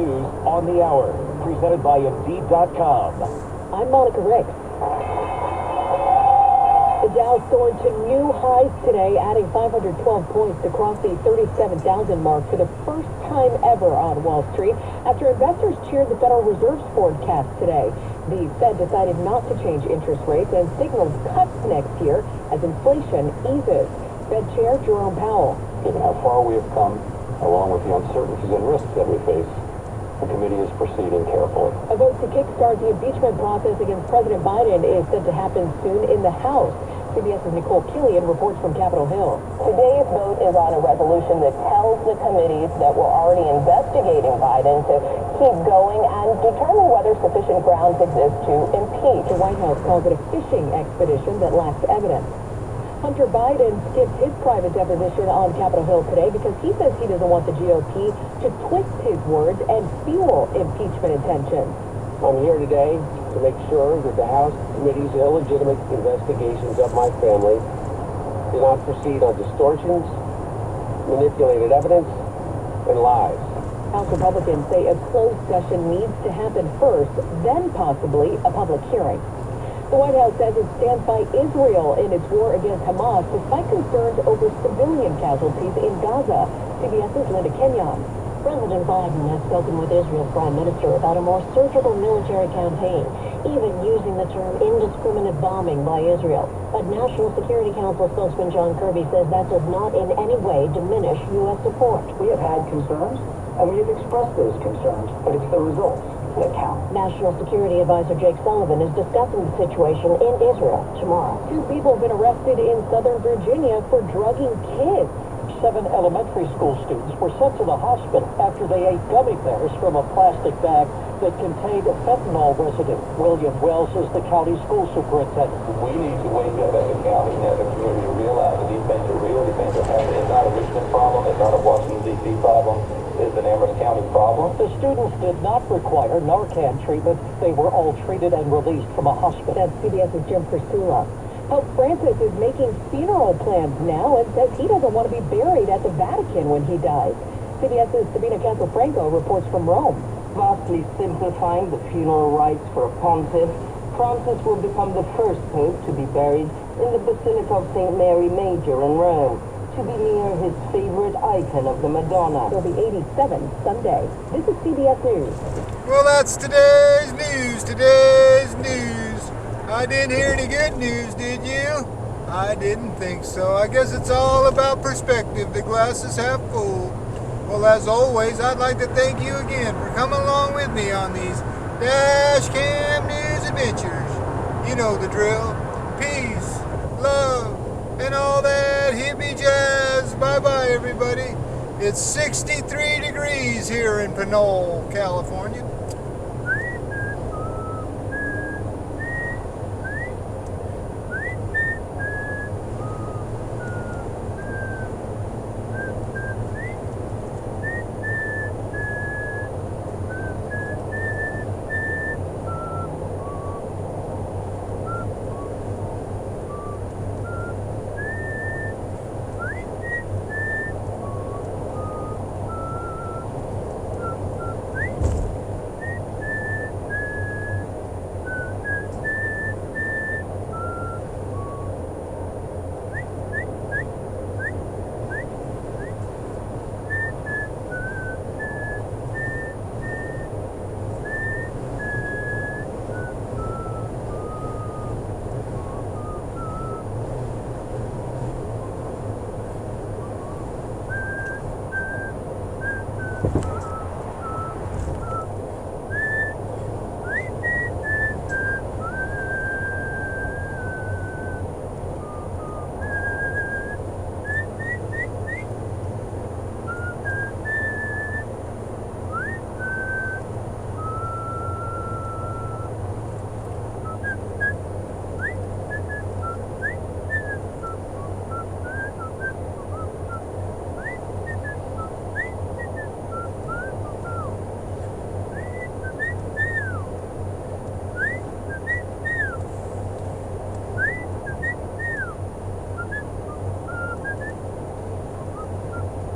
news on the hour. Presented by Indeed.com. I'm Monica Ricks. The Dow soared to new highs today, adding 512 points to cross the 37,000 mark for the first time ever on Wall Street after investors cheered the Federal Reserve's forecast today. The Fed decided not to change interest rates and signals cuts next year as inflation eases. Fed Chair Jerome Powell. Given how far we have come, along with the uncertainties and risks that we face, the committee is proceeding carefully. A vote to kickstart the impeachment process against President Biden is said to happen soon in the House. CBS's Nicole Killian reports from Capitol Hill. Today's vote is on a resolution that tells the committees that were already investigating Biden to keep going and determine whether sufficient grounds exist to impeach. The White House calls it a fishing expedition that lacks evidence. Hunter Biden skipped his private deposition on Capitol Hill today because he says he doesn't want the GOP to twist his words and fuel impeachment intentions. I'm here today to make sure that the House Committee's illegitimate investigations of my family do not proceed on distortions, manipulated evidence, and lies. House Republicans say a closed session needs to happen first, then possibly a public hearing. The White House says it stands by Israel in its war against Hamas despite concerns over civilian casualties in Gaza. CBS's Linda Kenyon. President Biden has spoken with Israel's Prime Minister about a more surgical military campaign, even using the term indiscriminate bombing by Israel. But National Security Council spokesman John Kirby says that does not in any way diminish U.S. support. We have had concerns, and we have expressed those concerns, but it's the results that count. National Security Advisor Jake Sullivan is discussing the situation in Israel tomorrow. 2 people have been arrested in Southern Virginia for drugging kids. 7 elementary school students were sent to the hospital after they ate gummy bears from a plastic bag that contained fentanyl residue. William Wells is the county school superintendent. We need to wake up as a county and as a community to realize that these things are real, these things are happening. It's not a Richmond problem, it's not a Washington, D.C. problem, it's an Amherst County problem. The students did not require Narcan treatment. They were all treated and released from a hospital. That's CBS's Jim Priscilla. Pope Francis is making funeral plans now and says he doesn't want to be buried at the Vatican when he dies. CBS's Sabina Cancel-Franco reports from Rome. Vastly simplifying the funeral rites for a pontiff, Francis will become the first pope to be buried in the Basilica of St. Mary Major in Rome, to be near his favorite icon of the Madonna. He'll be 87 Sunday. This is CBS News. Well, that's today's news. I didn't hear any good news, did you? I didn't think so. I guess it's all about perspective. The glass is half full. Well, as always, I'd like to thank you again for coming along with me on these Dash Cam News adventures. You know the drill. Peace, love, and all that hippie jazz. Bye-bye, everybody. It's 63 degrees here in Pinole, California.